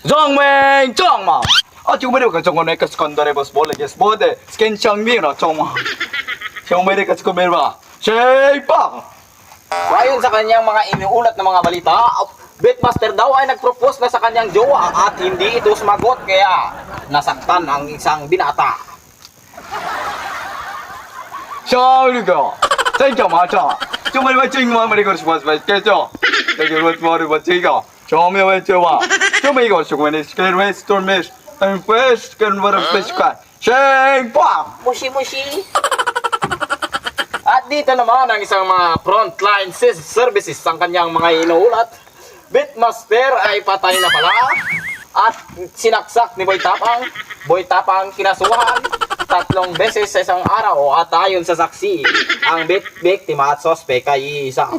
Zhang Meng Zhang ma. At yung meron ka zhang na kaskandare bos bola ges bode. Skin chang mi na zhang ma. Yung meron ka skumir ba? Shay pa. Ayon sa kanyang mga iniulat na mga balita, Beatmaster daw ay nagpropose na sa kanyang jowa at hindi ito sumagot kaya nasaktan ang isang binata. 小那个，再讲嘛讲，就没我今晚没那个什么该叫，那个我这个，就没有这话，就没个什么的，跟人 stormish and fish 跟我的 fish 看，谁棒？ Mushi-mushi. At dito naman ang isang mga frontline services ang kanyang mga inuulat. Beatmaster ay patay na pala at sinaksak ni Boy Tapang. Boy Tapang kinasuhan 3 beses sa isang araw at ayon sa saksi, ang biktima at sospek ay isa.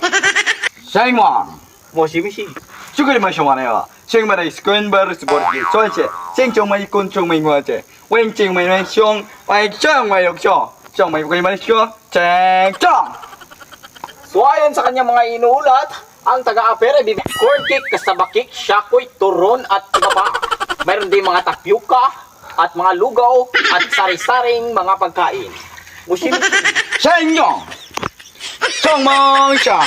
谁嘛？ Mushi-mushi. 就跟你们说话那个，谁嘛的 screen bar 是不的，所以是，真正没观众没我这，温情没人凶，为正为有凶，正没跟你们说，正正。 So ayon sa kanyang mga inuulat, ang taga-aper ay bibig corn cake, kasabakik, shakoy, turon at iba pa. Mayroon din mga tapioca at mga lugaw at sari-saring mga pagkain. Mushi 山羊，正梦想。